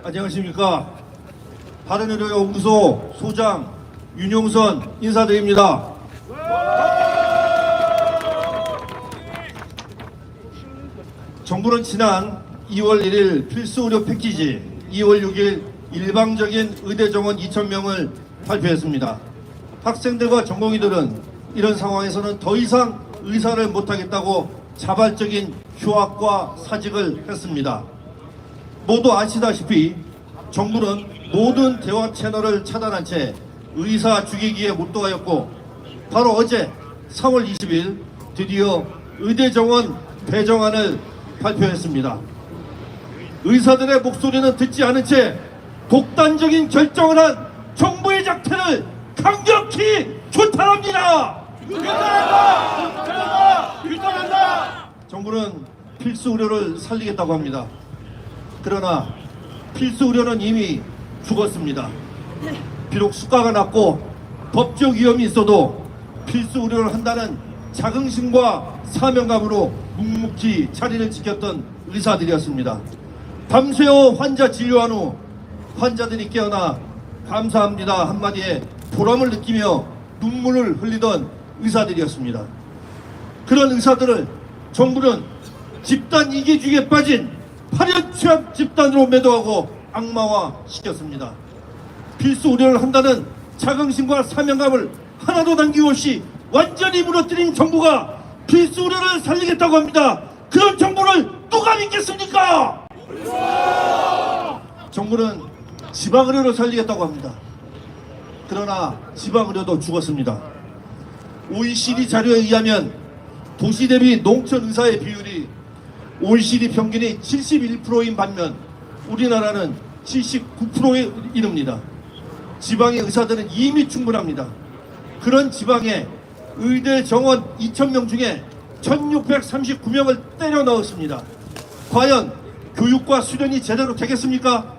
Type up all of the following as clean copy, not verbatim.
안녕하십니까. 바른미래연구소 소장 윤용선 인사드립니다. 정부는 지난 2월 1일 필수 의료 패키지, 2월 6일 일방적인 의대 정원 2,000명을 발표했습니다. 학생들과 전공의들은 이런 상황에서는 더 이상 의사를 못하겠다고 자발적인 휴학과 사직을 했습니다. 모두 아시다시피 정부는 모든 대화 채널을 차단한 채 의사 죽이기에 몰두하였고, 바로 어제 3월 20일 드디어 의대 정원 배정안을 발표했습니다. 의사들의 목소리는 듣지 않은 채 독단적인 결정을 한 정부의 작태를 강력히 규탄합니다. 규탄한다. 정부는 필수 의료를 살리겠다고 합니다. 그러나 필수 의료는 이미 죽었습니다. 비록 수가가 낮고 법적 위험이 있어도 필수 의료를 한다는 자긍심과 사명감으로 묵묵히 자리를 지켰던 의사들이었습니다. 밤새워 환자 진료한 후 환자들이 깨어나 감사합니다 한마디에 보람을 느끼며 눈물을 흘리던 의사들이었습니다. 그런 의사들을 정부는 집단 이기주의에 빠진 파렴치한 집단으로 매도하고 악마화시켰습니다. 필수 의료를 한다는 자긍심과 사명감을 하나도 남김없이 완전히 무너뜨린 정부가 필수 의료를 살리겠다고 합니다. 그런 정부를 누가 믿겠습니까? 정부는 지방의료를 살리겠다고 합니다. 그러나 지방의료도 죽었습니다. OECD 자료에 의하면 도시 대비 농촌 의사의 비율이 OECD 평균이 71%인 반면 우리나라는 79%에 이릅니다. 지방의 의사들은 이미 충분합니다. 그런 지방에 의대 정원 2,000명 중에 1,639명을 때려 넣었습니다. 과연 교육과 수련이 제대로 되겠습니까?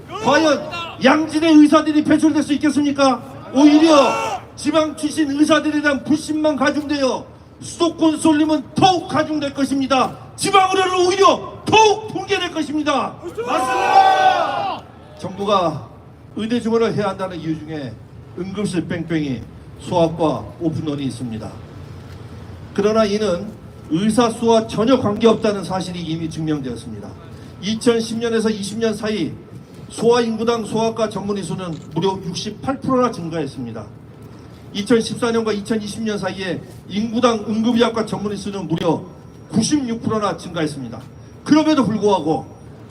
과연 양질의 의사들이 배출될 수 있겠습니까? 오히려 지방 출신 의사들에 대한 불신만 가중되어 수도권 쏠림은 더욱 가중될 것입니다. 지방 의료를 오히려 더욱 붕괴될 것입니다. 맞습니다. 정부가 의대 증원을 해야 한다는 이유 중에 응급실 뺑뺑이, 소아과 오픈런이 있습니다. 그러나 이는 의사 수와 전혀 관계없다는 사실이 이미 증명되었습니다. 2010년에서 20년 사이 소아인구당 소아과 전문의 수는 무려 68%나 증가했습니다. 2014년과 2020년 사이에 인구당 응급의학과 전문의 수는 무려 96%나 증가했습니다. 그럼에도 불구하고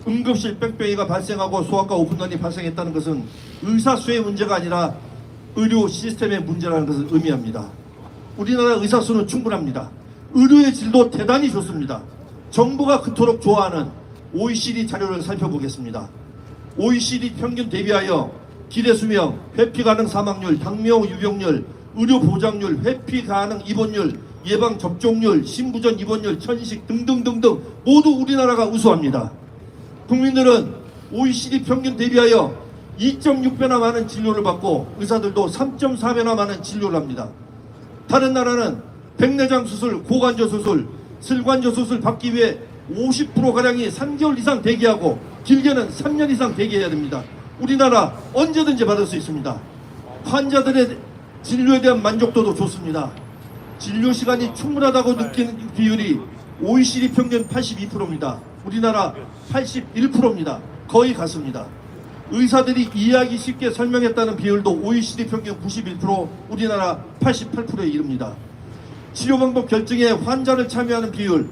응급실 뺑뺑이가 발생하고 소아과 오픈런이 발생했다는 것은 의사 수의 문제가 아니라 의료 시스템의 문제라는 것을 의미합니다. 우리나라 의사 수는 충분합니다. 의료의 질도 대단히 좋습니다. 정부가 그토록 좋아하는 OECD 자료를 살펴보겠습니다. OECD 평균 대비하여 기대 수명, 회피 가능 사망률, 당뇨 유병률, 의료 보장률, 회피 가능 입원율, 예방 접종률, 신부전 입원율, 천식 등등등등 모두 우리나라가 우수합니다. 국민들은 OECD 평균 대비하여 2.6배나 많은 진료를 받고 의사들도 3.4배나 많은 진료를 합니다. 다른 나라는 백내장 수술, 고관절 수술, 슬관절 수술 받기 위해 50%가량이 3개월 이상 대기하고 길게는 3년 이상 대기해야 됩니다. 우리나라 언제든지 받을 수 있습니다. 환자들의 진료에 대한 만족도도 좋습니다. 진료 시간이 충분하다고 느끼는 비율이 OECD 평균 82%입니다. 우리나라 81%입니다. 거의 같습니다. 의사들이 이해하기 쉽게 설명했다는 비율도 OECD 평균 91%, 우리나라 88%에 이릅니다. 치료 방법 결정에 환자를 참여하는 비율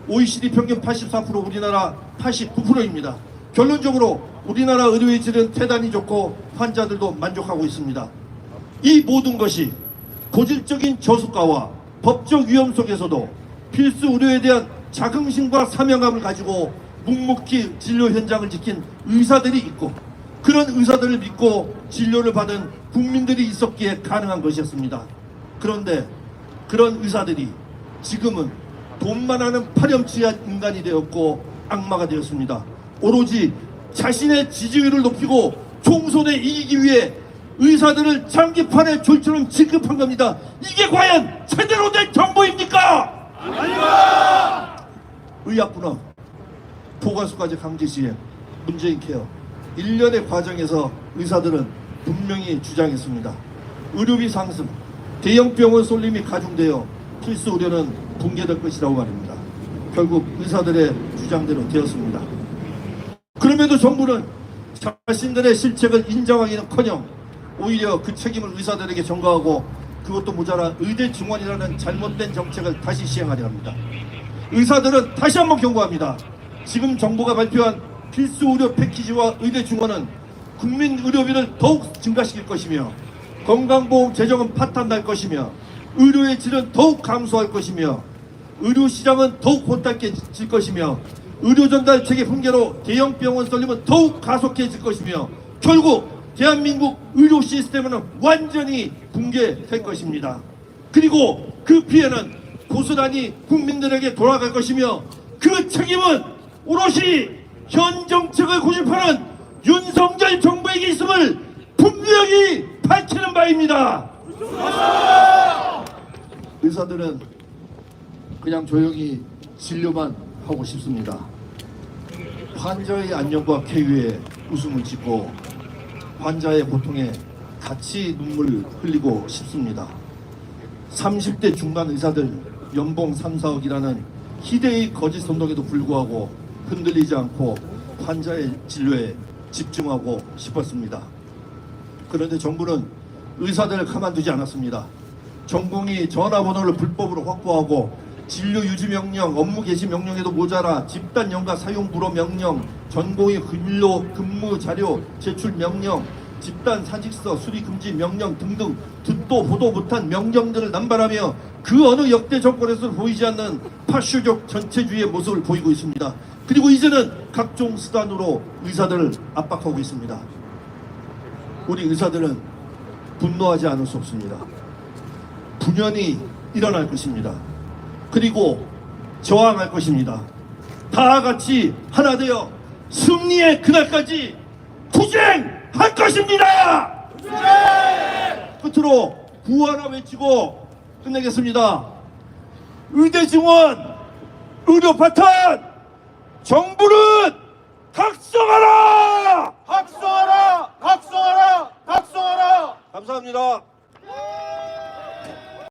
OECD 평균 84%, 우리나라 89%입니다. 결론적으로 우리나라 의료의 질은 대단히 좋고 환자들도 만족하고 있습니다. 이 모든 것이 고질적인 저수가와 법적 위험 속에서도 필수 의료에 대한 자긍심과 사명감을 가지고 묵묵히 진료 현장을 지킨 의사들이 있고, 그런 의사들을 믿고 진료를 받은 국민들이 있었기에 가능한 것이었습니다. 그런데 그런 의사들이 지금은 돈만 하는 파렴치한 인간이 되었고 악마가 되었습니다. 오로지 자신의 지지율을 높이고 총선에 이기기 위해 의사들을 장기판의 졸처럼 지급한 겁니다. 이게 과연 제대로 된 정부입니까? 아닙니다. 의약분업, 포괄수까지 강제 시행, 문재인 케어, 일련의 과정에서 의사들은 분명히 주장했습니다. 의료비 상승, 대형 병원 쏠림이 가중되어 필수 의료는 붕괴될 것이라고 말입니다. 결국 의사들의 주장대로 되었습니다. 그럼에도 정부는 자신들의 실책을 인정하기는커녕 오히려 그 책임을 의사들에게 전가하고 그것도 모자라 의대 증원이라는 잘못된 정책을 다시 시행하려 합니다. 의사들은 다시 한번 경고합니다. 지금 정부가 발표한 필수 의료 패키지와 의대 증원은 국민 의료비를 더욱 증가시킬 것이며 건강보험 재정은 파탄날 것이며 의료의 질은 더욱 감소할 것이며 의료시장은 더욱 혼탁해질 것이며 의료전달 체계 붕괴로 대형병원 쏠림은 더욱 가속해질 것이며 결국 대한민국 의료 시스템은 완전히 붕괴될 것입니다. 그리고 그 피해는 고스란히 국민들에게 돌아갈 것이며 그 책임은 오롯이 현 정책을 고집하는 윤석열 정부에게 있음을 분명히 밝히는 바입니다. 의사들은 그냥 조용히 진료만 하고 싶습니다. 환자의 안녕과 쾌유에 웃음을 짓고 환자의 고통에 같이 눈물을 흘리고 싶습니다. 30대 중반 의사들 연봉 3, 4억이라는 희대의 거짓 선동에도 불구하고 흔들리지 않고 환자의 진료에 집중하고 싶었습니다. 그런데 정부는 의사들을 가만두지 않았습니다. 전공의 전화번호를 불법으로 확보하고 진료 유지 명령, 업무 개시 명령에도 모자라 집단 연가 사용 불허 명령, 전공의 근무 자료 제출 명령, 집단 사직서 수리 금지 명령 등등 듣도 보도 못한 명령들을 남발하며 그 어느 역대 정권에서 보이지 않는 파쇼적 전체주의의 모습을 보이고 있습니다. 그리고 이제는 각종 수단으로 의사들을 압박하고 있습니다. 우리 의사들은 분노하지 않을 수 없습니다. 분연히 일어날 것입니다. 그리고 저항할 것입니다. 다 같이 하나 되어 승리의 그날까지 투쟁할 것입니다. 끝으로 구하라 외치고 끝내겠습니다. 의대 증원, 의료 파탄, 정부는 각성하라! 각성하라! 각성하라! 각성하라! 감사합니다.